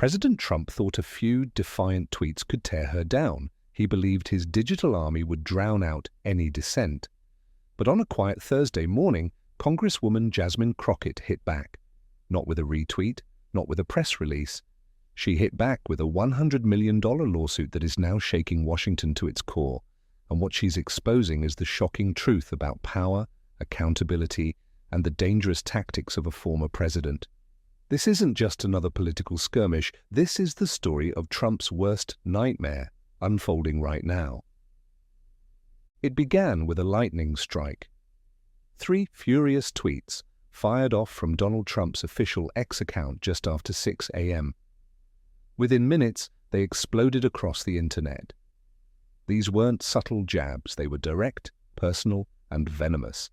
President Trump thought a few defiant tweets could tear her down. He believed his digital army would drown out any dissent. But on a quiet Thursday morning, Congresswoman Jasmine Crockett hit back. Not with a retweet, not with a press release. She hit back with a $100 million lawsuit that is now shaking Washington to its core. And what she's exposing is the shocking truth about power, accountability, and the dangerous tactics of a former president. This isn't just another political skirmish. This is the story of Trump's worst nightmare unfolding right now. It began with a lightning strike. 3 furious tweets fired off from Donald Trump's official X account just after 6 a.m. Within minutes, they exploded across the internet. These weren't subtle jabs. They were direct, personal, and venomous.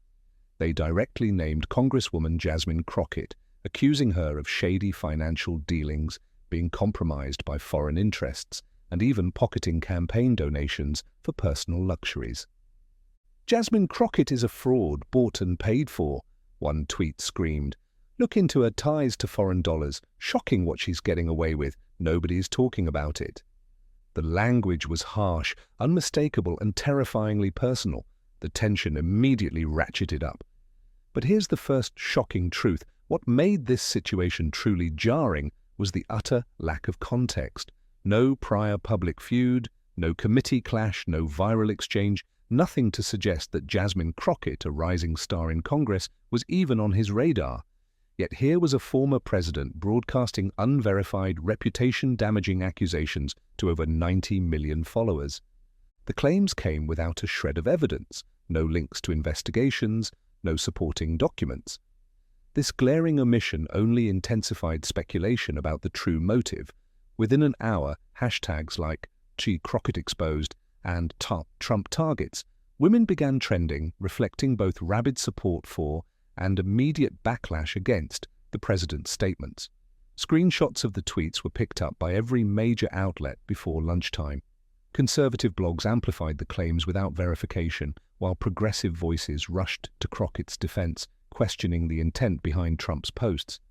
They directly named Congresswoman Jasmine Crockett, accusing her of shady financial dealings, being compromised by foreign interests, and even pocketing campaign donations for personal luxuries. "Jasmine Crockett is a fraud, bought and paid for," one tweet screamed. "Look into her ties to foreign dollars. Shocking what she's getting away with. Nobody's talking about it." The language was harsh, unmistakable, and terrifyingly personal. The tension immediately ratcheted up. But here's the first shocking truth. What made this situation truly jarring was the utter lack of context. No prior public feud, no committee clash, no viral exchange, nothing to suggest that Jasmine Crockett, a rising star in Congress, was even on his radar. Yet here was a former president broadcasting unverified, reputation-damaging accusations to over 90 million followers. The claims came without a shred of evidence, no links to investigations, no supporting documents. This glaring omission only intensified speculation about the true motive. Within an hour, hashtags like #Crockett Exposed and Top Trump Targets, women began trending, reflecting both rabid support for and immediate backlash against the president's statements. Screenshots of the tweets were picked up by every major outlet before lunchtime. Conservative blogs amplified the claims without verification, while progressive voices rushed to Crockett's defense, questioning the intent behind Trump's posts.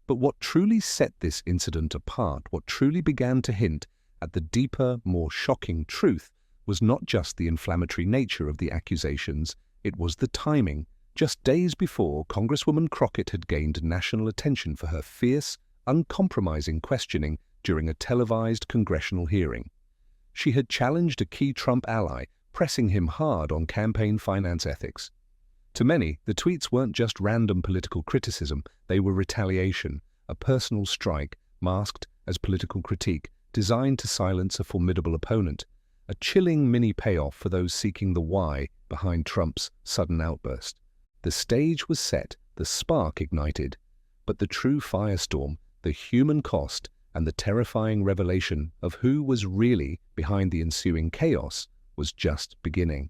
But what truly set this incident apart, what truly began to hint at the deeper, more shocking truth, was not just the inflammatory nature of the accusations, it was the timing. Just days before, Congresswoman Crockett had gained national attention for her fierce, uncompromising questioning during a televised congressional hearing. She had challenged a key Trump ally, pressing him hard on campaign finance ethics. To many, the tweets weren't just random political criticism, they were retaliation, a personal strike masked as political critique, designed to silence a formidable opponent, a chilling mini-payoff for those seeking the why behind Trump's sudden outburst. The stage was set, the spark ignited, but the true firestorm, the human cost, and the terrifying revelation of who was really behind the ensuing chaos was just beginning.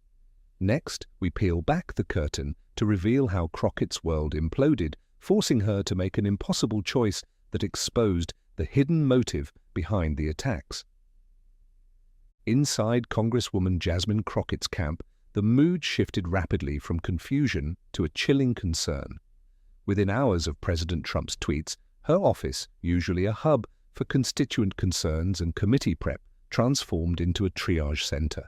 Next, we peel back the curtain to reveal how Crockett's world imploded, forcing her to make an impossible choice that exposed the hidden motive behind the attacks. Inside Congresswoman Jasmine Crockett's camp, the mood shifted rapidly from confusion to a chilling concern. Within hours of President Trump's tweets, her office, usually a hub for constituent concerns and committee prep, transformed into a triage center.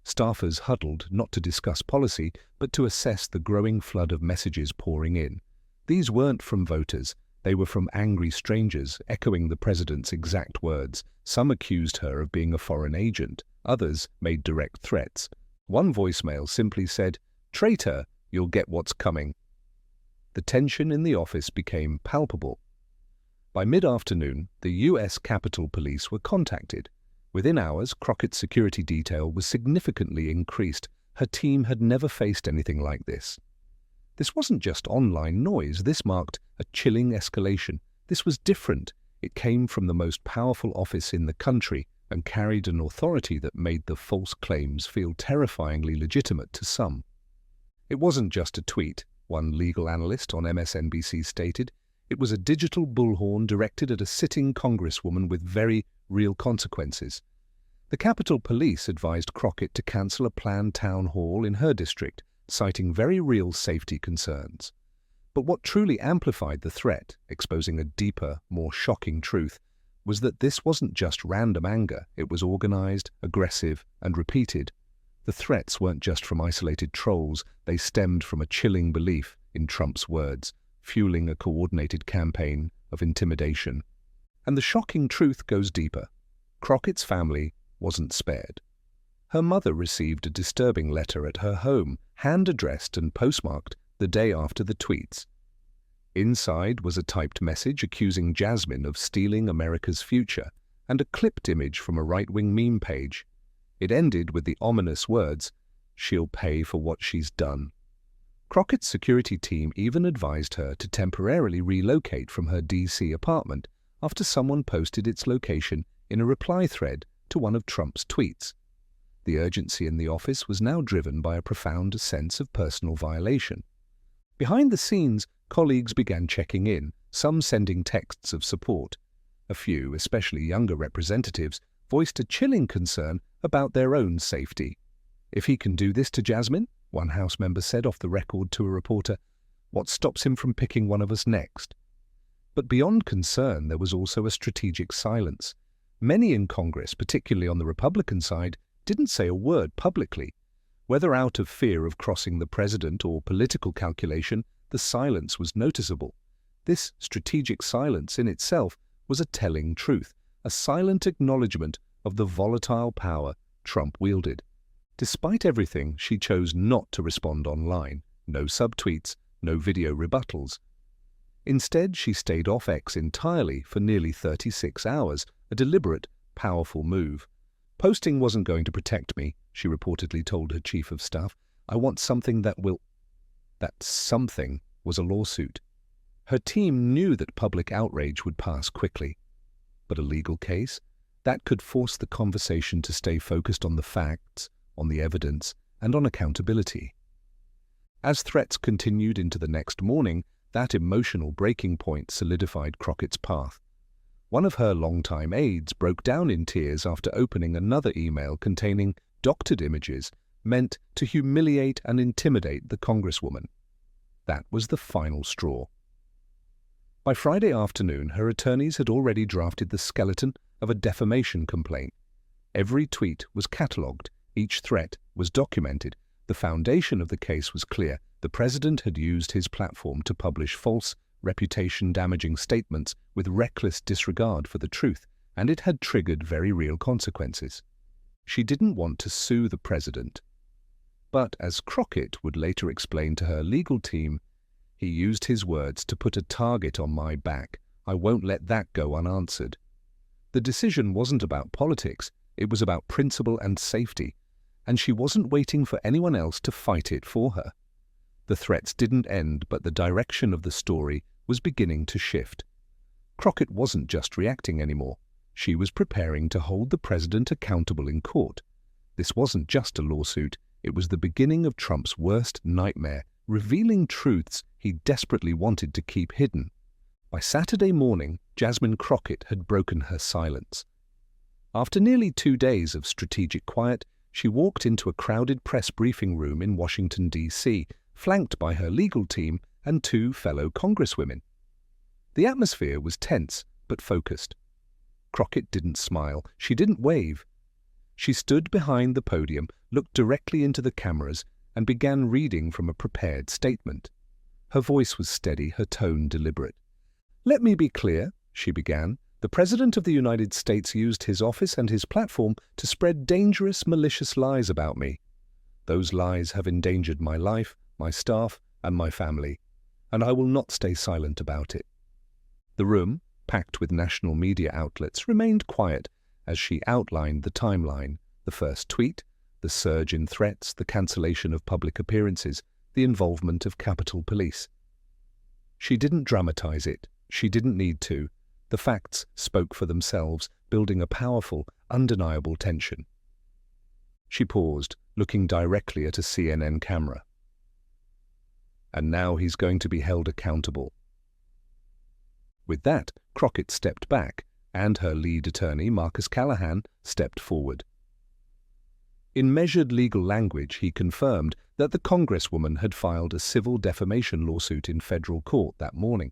Staffers huddled not to discuss policy, but to assess the growing flood of messages pouring in. These weren't from voters. They were from angry strangers, echoing the president's exact words. Some accused her of being a foreign agent. Others made direct threats. One voicemail simply said, "Traitor, you'll get what's coming." The tension in the office became palpable. By mid-afternoon, the U.S. Capitol Police were contacted. Within hours, Crockett's security detail was significantly increased. Her team had never faced anything like this. This wasn't just online noise. This marked a chilling escalation. This was different. It came from the most powerful office in the country and carried an authority that made the false claims feel terrifyingly legitimate to some. It wasn't just a tweet, one legal analyst on MSNBC stated. It was a digital bullhorn directed at a sitting congresswoman with very real consequences. The Capitol Police advised Crockett to cancel a planned town hall in her district, citing very real safety concerns. But what truly amplified the threat, exposing a deeper, more shocking truth, was that this wasn't just random anger. It was organized, aggressive, and repeated. The threats weren't just from isolated trolls. They stemmed from a chilling belief in Trump's words, fueling a coordinated campaign of intimidation. And the shocking truth goes deeper. Crockett's family wasn't spared. Her mother received a disturbing letter at her home, hand-addressed and postmarked the day after the tweets. Inside was a typed message accusing Jasmine of stealing America's future, and a clipped image from a right-wing meme page. It ended with the ominous words, "She'll pay for what she's done." Crockett's security team even advised her to temporarily relocate from her DC apartment after someone posted its location in a reply thread to one of Trump's tweets. The urgency in the office was now driven by a profound sense of personal violation. Behind the scenes, colleagues began checking in, some sending texts of support. A few, especially younger representatives, voiced a chilling concern about their own safety. "If he can do this to Jasmine," one House member said off the record to a reporter, "what stops him from picking one of us next?" But beyond concern, there was also a strategic silence. Many in Congress, particularly on the Republican side, didn't say a word publicly. Whether out of fear of crossing the president or political calculation, the silence was noticeable. This strategic silence in itself was a telling truth, a silent acknowledgement of the volatile power Trump wielded. Despite everything, she chose not to respond online. No subtweets, no video rebuttals. Instead, she stayed off X entirely for nearly 36 hours, a deliberate, powerful move. "Posting wasn't going to protect me," she reportedly told her chief of staff. "I want something that will—" That something was a lawsuit. Her team knew that public outrage would pass quickly. But a legal case? That could force the conversation to stay focused on the facts, on the evidence, and on accountability. As threats continued into the next morning, that emotional breaking point solidified Crockett's path. One of her longtime aides broke down in tears after opening another email containing doctored images meant to humiliate and intimidate the Congresswoman. That was the final straw. By Friday afternoon, her attorneys had already drafted the skeleton of a defamation complaint. Every tweet was catalogued, each threat was documented. The foundation of the case was clear. The president had used his platform to publish false, reputation-damaging statements with reckless disregard for the truth, and it had triggered very real consequences. She didn't want to sue the president. But, as Crockett would later explain to her legal team, "He used his words to put a target on my back. I won't let that go unanswered." The decision wasn't about politics, it was about principle and safety, and she wasn't waiting for anyone else to fight it for her. The threats didn't end, but the direction of the story was beginning to shift. Crockett wasn't just reacting anymore. She was preparing to hold the president accountable in court. This wasn't just a lawsuit, it was the beginning of Trump's worst nightmare, revealing truths he desperately wanted to keep hidden. By Saturday morning, Jasmine Crockett had broken her silence. After nearly 2 days of strategic quiet, she walked into a crowded press briefing room in Washington, D.C., flanked by her legal team and 2 fellow Congresswomen. The atmosphere was tense but focused. Crockett didn't smile, she didn't wave. She stood behind the podium, looked directly into the cameras, and began reading from a prepared statement. Her voice was steady, her tone deliberate. "Let me be clear," she began. "The President of the United States used his office and his platform to spread dangerous, malicious lies about me. Those lies have endangered my life, my staff, and my family, and I will not stay silent about it." The room, packed with national media outlets, remained quiet as she outlined the timeline: the first tweet, the surge in threats, the cancellation of public appearances, the involvement of Capitol Police. She didn't dramatize it. She didn't need to. The facts spoke for themselves, building a powerful, undeniable tension. She paused, looking directly at a CNN camera. "And now he's going to be held accountable." With that, Crockett stepped back, and her lead attorney, Marcus Callahan, stepped forward. In measured legal language, he confirmed that the Congresswoman had filed a civil defamation lawsuit in federal court that morning.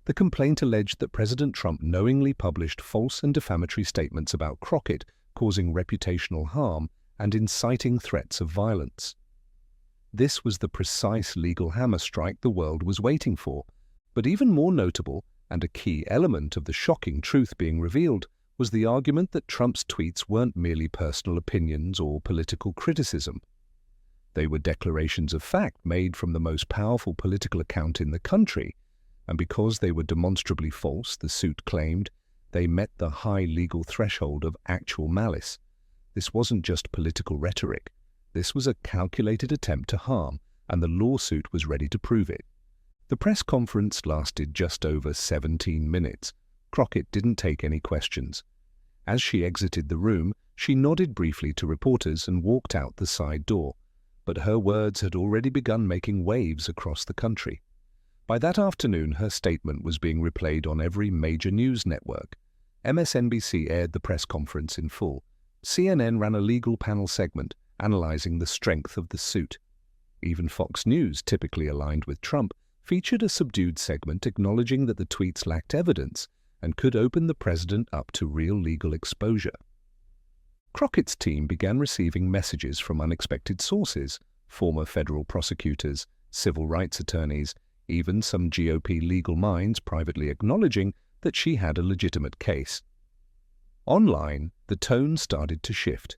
The complaint alleged that President Trump knowingly published false and defamatory statements about Crockett, causing reputational harm and inciting threats of violence. This was the precise legal hammer strike the world was waiting for, but even more notable, and a key element of the shocking truth being revealed, was the argument that Trump's tweets weren't merely personal opinions or political criticism. They were declarations of fact made from the most powerful political account in the country, and because they were demonstrably false, the suit claimed, they met the high legal threshold of actual malice. This wasn't just political rhetoric. This was a calculated attempt to harm, and the lawsuit was ready to prove it. The press conference lasted just over 17 minutes. Crockett didn't take any questions. As she exited the room, she nodded briefly to reporters and walked out the side door, but her words had already begun making waves across the country. By that afternoon, her statement was being replayed on every major news network. MSNBC aired the press conference in full. CNN ran a legal panel segment analyzing the strength of the suit. Even Fox News, typically aligned with Trump, featured a subdued segment acknowledging that the tweets lacked evidence and could open the president up to real legal exposure. Crockett's team began receiving messages from unexpected sources, former federal prosecutors, civil rights attorneys, even some GOP legal minds privately acknowledging that she had a legitimate case. Online, the tone started to shift.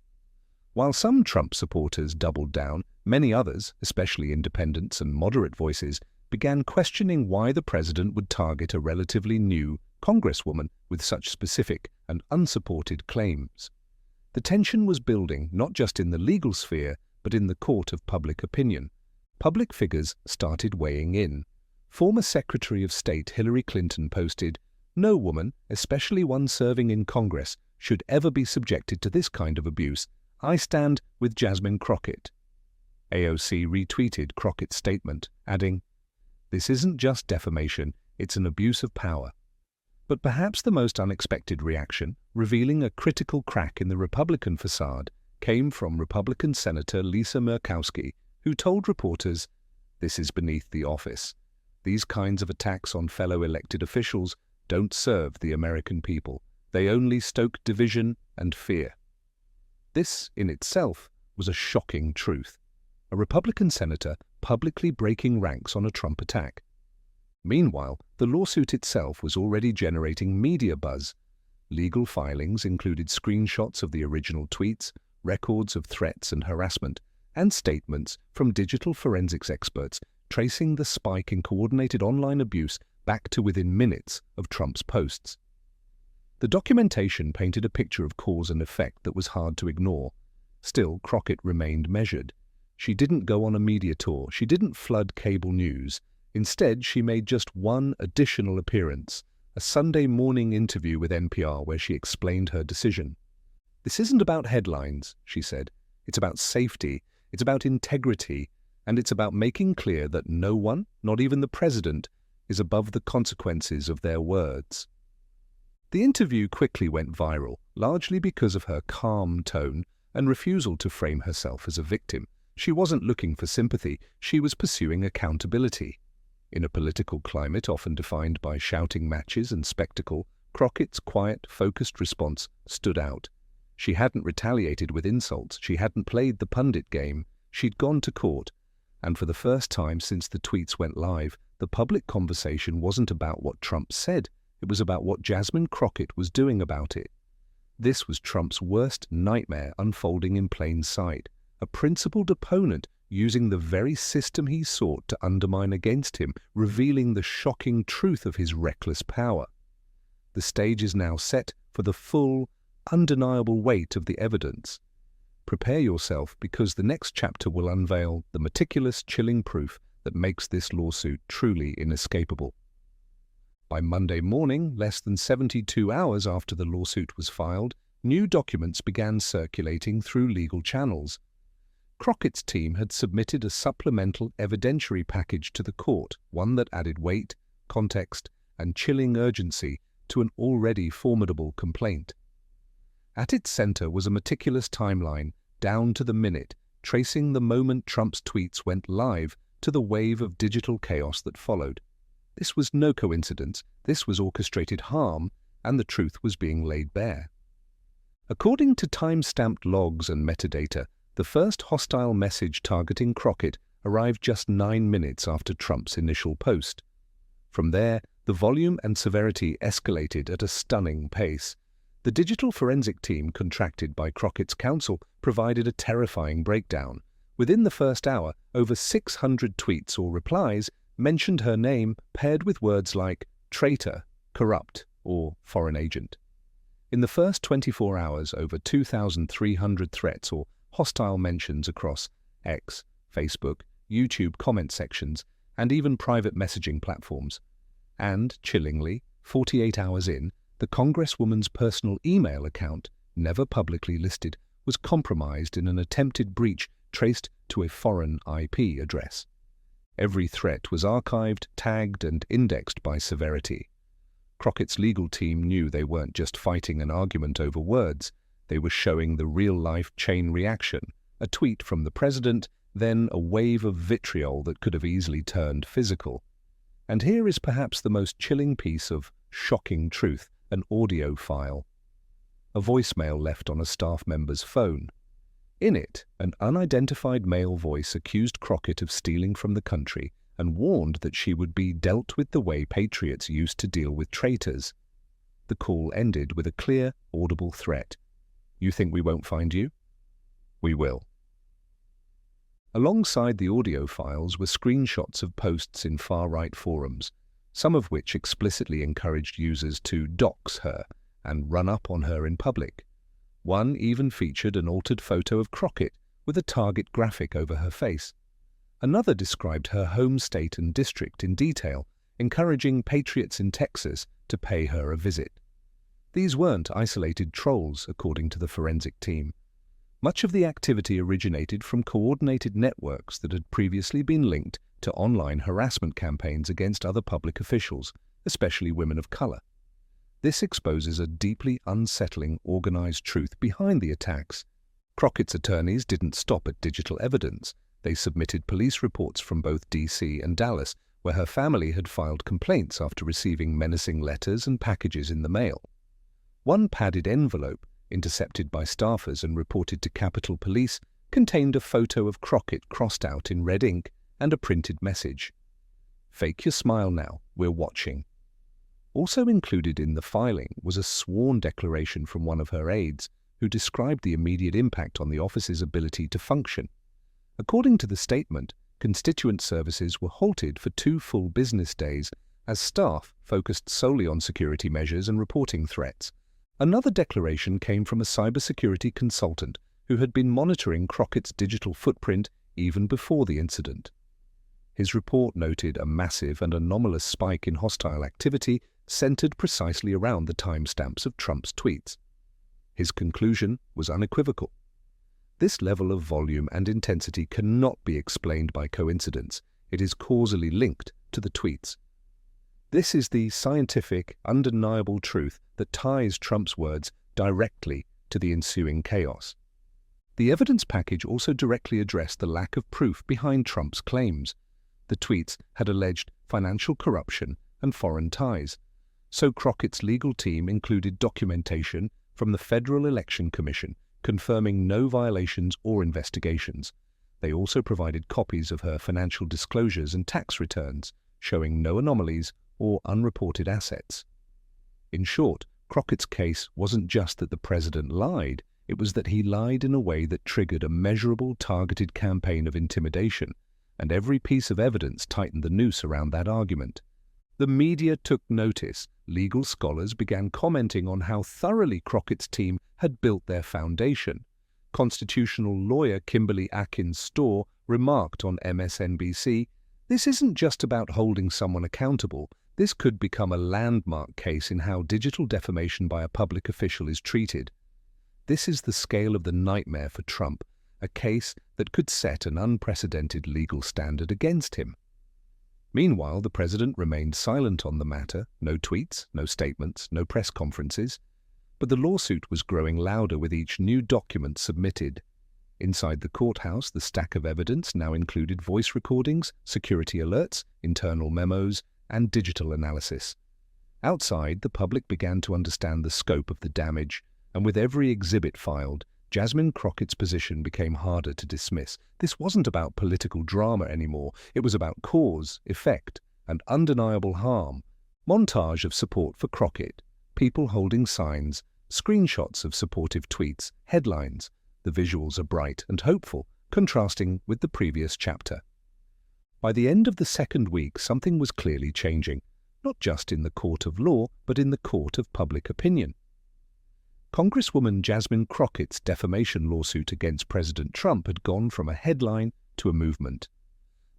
While some Trump supporters doubled down, many others, especially independents and moderate voices, began questioning why the president would target a relatively new Congresswoman with such specific and unsupported claims. The tension was building not just in the legal sphere, but in the court of public opinion. Public figures started weighing in. Former Secretary of State Hillary Clinton posted, "No woman, especially one serving in Congress, should ever be subjected to this kind of abuse. I stand with Jasmine Crockett." AOC retweeted Crockett's statement, adding, "This isn't just defamation, it's an abuse of power." But perhaps the most unexpected reaction, revealing a critical crack in the Republican facade, came from Republican Senator Lisa Murkowski, who told reporters, "This is beneath the office. These kinds of attacks on fellow elected officials don't serve the American people. They only stoke division and fear." This, in itself, was a shocking truth. A Republican senator publicly breaking ranks on a Trump attack. Meanwhile, the lawsuit itself was already generating media buzz. Legal filings included screenshots of the original tweets, records of threats and harassment, and statements from digital forensics experts tracing the spike in coordinated online abuse back to within minutes of Trump's posts. The documentation painted a picture of cause and effect that was hard to ignore. Still, Crockett remained measured. She didn't go on a media tour. She didn't flood cable news. Instead, she made just one additional appearance, a Sunday morning interview with NPR where she explained her decision. "This isn't about headlines," she said. "It's about safety, it's about integrity, and it's about making clear that no one, not even the president, is above the consequences of their words." The interview quickly went viral, largely because of her calm tone and refusal to frame herself as a victim. She wasn't looking for sympathy, she was pursuing accountability. In a political climate often defined by shouting matches and spectacle, Crockett's quiet, focused response stood out. She hadn't retaliated with insults, she hadn't played the pundit game, she'd gone to court. And for the first time since the tweets went live, the public conversation wasn't about what Trump said, it was about what Jasmine Crockett was doing about it. This was Trump's worst nightmare unfolding in plain sight, a principled opponent using the very system he sought to undermine against him, revealing the shocking truth of his reckless power. The stage is now set for the full, undeniable weight of the evidence. Prepare yourself, because the next chapter will unveil the meticulous, chilling proof that makes this lawsuit truly inescapable. By Monday morning, less than 72 hours after the lawsuit was filed, new documents began circulating through legal channels. Crockett's team had submitted a supplemental evidentiary package to the court, one that added weight, context, and chilling urgency to an already formidable complaint. At its center was a meticulous timeline, down to the minute, tracing the moment Trump's tweets went live to the wave of digital chaos that followed. This was no coincidence, this was orchestrated harm, and the truth was being laid bare. According to time-stamped logs and metadata, the first hostile message targeting Crockett arrived just 9 minutes after Trump's initial post. From there, the volume and severity escalated at a stunning pace. The digital forensic team contracted by Crockett's counsel provided a terrifying breakdown. Within the first hour, over 600 tweets or replies mentioned her name paired with words like traitor, corrupt, or foreign agent. In the first 24 hours, over 2,300 threats or hostile mentions across X, Facebook, YouTube comment sections, and even private messaging platforms. And, chillingly, 48 hours in, the Congresswoman's personal email account, never publicly listed, was compromised in an attempted breach traced to a foreign IP address. Every threat was archived, tagged, and indexed by severity. Crockett's legal team knew they weren't just fighting an argument over words, they were showing the real-life chain reaction, a tweet from the president, then a wave of vitriol that could have easily turned physical. And here is perhaps the most chilling piece of shocking truth, an audio file. A voicemail left on a staff member's phone. In it, an unidentified male voice accused Crockett of stealing from the country and warned that she would be dealt with the way patriots used to deal with traitors. The call ended with a clear, audible threat. You think we won't find you? We will. Alongside the audio files were screenshots of posts in far-right forums, some of which explicitly encouraged users to dox her and run up on her in public. One even featured an altered photo of Crockett with a target graphic over her face. Another described her home state and district in detail, encouraging patriots in Texas to pay her a visit. These weren't isolated trolls, according to the forensic team. Much of the activity originated from coordinated networks that had previously been linked to online harassment campaigns against other public officials, especially women of color. This exposes a deeply unsettling, organized truth behind the attacks. Crockett's attorneys didn't stop at digital evidence. They submitted police reports from both D.C. and Dallas, where her family had filed complaints after receiving menacing letters and packages in the mail. One padded envelope, intercepted by staffers and reported to Capitol Police, contained a photo of Crockett crossed out in red ink and a printed message. "Fake your smile now, we're watching." Also included in the filing was a sworn declaration from one of her aides, who described the immediate impact on the office's ability to function. According to the statement, constituent services were halted for 2 full business days as staff focused solely on security measures and reporting threats. Another declaration came from a cybersecurity consultant who had been monitoring Crockett's digital footprint even before the incident. His report noted a massive and anomalous spike in hostile activity centered precisely around the timestamps of Trump's tweets. His conclusion was unequivocal. This level of volume and intensity cannot be explained by coincidence. It is causally linked to the tweets. This is the scientific, undeniable truth that ties Trump's words directly to the ensuing chaos. The evidence package also directly addressed the lack of proof behind Trump's claims. The tweets had alleged financial corruption and foreign ties, so Crockett's legal team included documentation from the Federal Election Commission confirming no violations or investigations. They also provided copies of her financial disclosures and tax returns, showing no anomalies or unreported assets. In short, Crockett's case wasn't just that the president lied, it was that he lied in a way that triggered a measurable, targeted campaign of intimidation, and every piece of evidence tightened the noose around that argument. The media took notice. Legal scholars began commenting on how thoroughly Crockett's team had built their foundation. Constitutional lawyer Kimberly Atkins-Storr remarked on MSNBC, "This isn't just about holding someone accountable. This could become a landmark case in how digital defamation by a public official is treated. This is the scale of the nightmare for Trump, a case that could set an unprecedented legal standard against him." Meanwhile, the president remained silent on the matter. No tweets, no statements, no press conferences. But the lawsuit was growing louder with each new document submitted. Inside the courthouse, the stack of evidence now included voice recordings, security alerts, internal memos, and digital analysis. Outside, the public began to understand the scope of the damage, and with every exhibit filed, Jasmine Crockett's position became harder to dismiss. This wasn't about political drama anymore. It was about cause, effect, and undeniable harm. Montage of support for Crockett, people holding signs, screenshots of supportive tweets, headlines. The visuals are bright and hopeful, contrasting with the previous chapter. By the end of the second week, something was clearly changing, not just in the court of law, but in the court of public opinion. Congresswoman Jasmine Crockett's defamation lawsuit against President Trump had gone from a headline to a movement.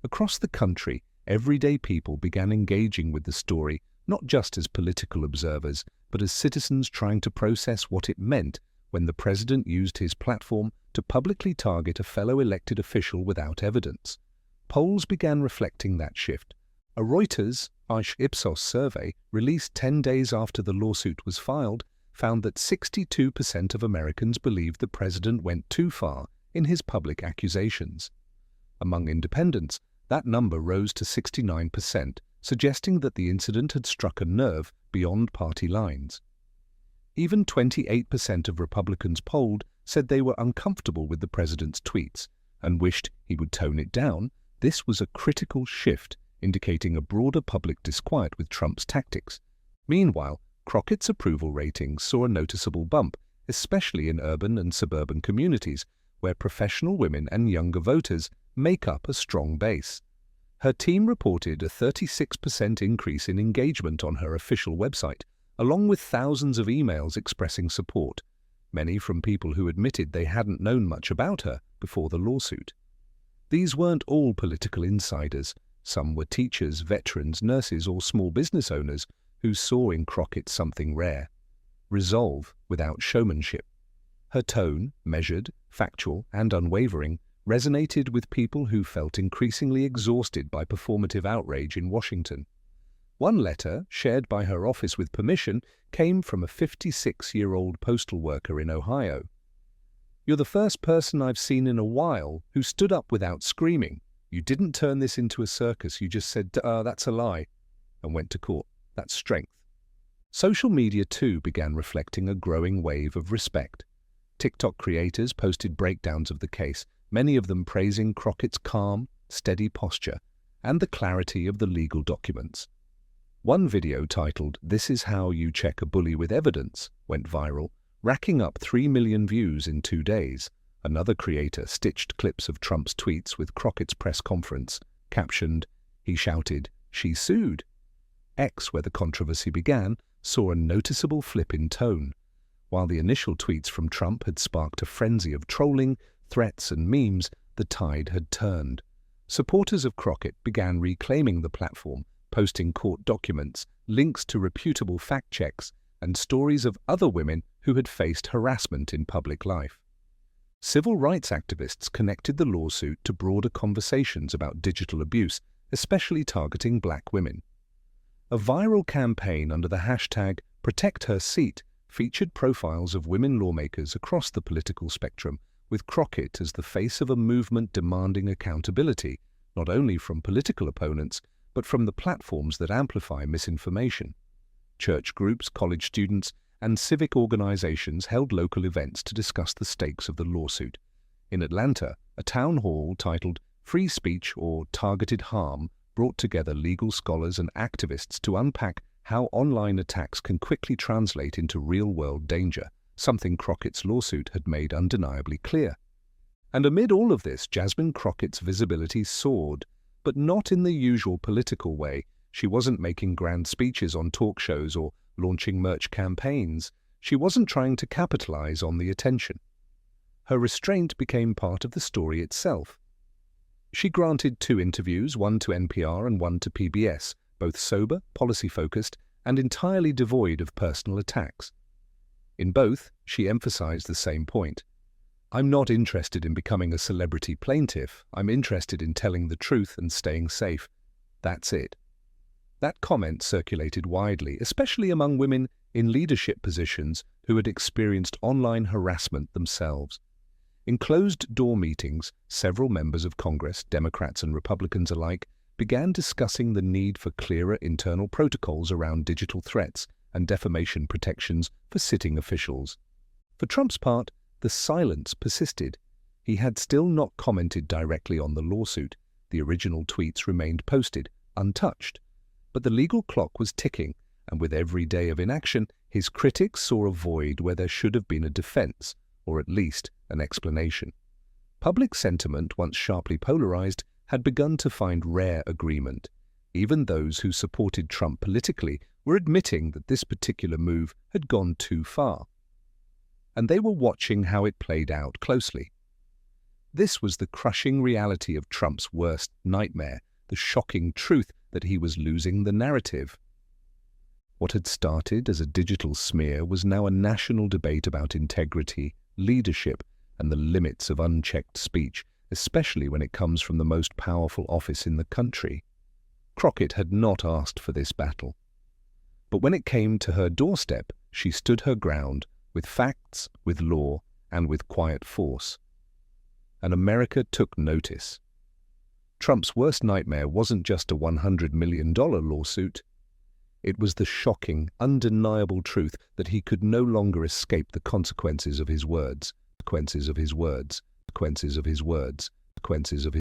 Across the country, everyday people began engaging with the story, not just as political observers, but as citizens trying to process what it meant when the president used his platform to publicly target a fellow elected official without evidence. Polls began reflecting that shift. A Reuters Ipsos survey, released 10 days after the lawsuit was filed, found that 62% of Americans believed the president went too far in his public accusations. Among independents, that number rose to 69%, suggesting that the incident had struck a nerve beyond party lines. Even 28% of Republicans polled said they were uncomfortable with the president's tweets and wished he would tone it down. This was a critical shift, indicating a broader public disquiet with Trump's tactics. Meanwhile, Crockett's approval ratings saw a noticeable bump, especially in urban and suburban communities, where professional women and younger voters make up a strong base. Her team reported a 36% increase in engagement on her official website, along with thousands of emails expressing support, many from people who admitted they hadn't known much about her before the lawsuit. These weren't all political insiders. Some were teachers, veterans, nurses, or small business owners who saw in Crockett something rare: resolve without showmanship. Her tone, measured, factual, and unwavering, resonated with people who felt increasingly exhausted by performative outrage in Washington. One letter, shared by her office with permission, came from a 56-year-old postal worker in Ohio. "You're the first person I've seen in a while who stood up without screaming. You didn't turn this into a circus. You just said, that's a lie," and went to court. That's strength. Social media, too, began reflecting a growing wave of respect. TikTok creators posted breakdowns of the case, many of them praising Crockett's calm, steady posture and the clarity of the legal documents. One video titled, "This is how you check a bully with evidence," went viral, racking up 3 million views in 2 days. Another creator stitched clips of Trump's tweets with Crockett's press conference, captioned, "He shouted, she sued." X, where the controversy began, saw a noticeable flip in tone. While the initial tweets from Trump had sparked a frenzy of trolling, threats, and memes, the tide had turned. Supporters of Crockett began reclaiming the platform, posting court documents, links to reputable fact checks, and stories of other women who had faced harassment in public life. Civil rights activists connected the lawsuit to broader conversations about digital abuse, especially targeting black women. A viral campaign under the hashtag #ProtectHerSeat featured profiles of women lawmakers across the political spectrum, with Crockett as the face of a movement demanding accountability, not only from political opponents, but from the platforms that amplify misinformation. Church groups, college students, and civic organizations held local events to discuss the stakes of the lawsuit. In Atlanta, a town hall titled "Free Speech or Targeted Harm" brought together legal scholars and activists to unpack how online attacks can quickly translate into real-world danger, something Crockett's lawsuit had made undeniably clear. And amid all of this, Jasmine Crockett's visibility soared, but not in the usual political way. She wasn't making grand speeches on talk shows or launching merch campaigns. She wasn't trying to capitalize on the attention. Her restraint became part of the story itself. She granted 2 interviews, one to NPR and one to PBS, both sober, policy-focused, and entirely devoid of personal attacks. In both, she emphasized the same point. "I'm not interested in becoming a celebrity plaintiff. I'm interested in telling the truth and staying safe. That's it." That comment circulated widely, especially among women in leadership positions who had experienced online harassment themselves. In closed-door meetings, several members of Congress, Democrats and Republicans alike, began discussing the need for clearer internal protocols around digital threats and defamation protections for sitting officials. For Trump's part, the silence persisted. He had still not commented directly on the lawsuit. The original tweets remained posted, untouched. But the legal clock was ticking, and with every day of inaction, his critics saw a void where there should have been a defense, or at least an explanation. Public sentiment, once sharply polarized, had begun to find rare agreement. Even those who supported Trump politically were admitting that this particular move had gone too far. And they were watching how it played out closely. This was the crushing reality of Trump's worst nightmare, the shocking truth that he was losing the narrative. What had started as a digital smear was now a national debate about integrity, leadership, and the limits of unchecked speech, especially when it comes from the most powerful office in the country. Crockett had not asked for this battle. But when it came to her doorstep, she stood her ground, with facts, with law, and with quiet force. And America took notice. Trump's worst nightmare wasn't just a $100 million lawsuit. It was the shocking, undeniable truth that he could no longer escape the consequences of his words, consequences of his words, consequences of his words, consequences of his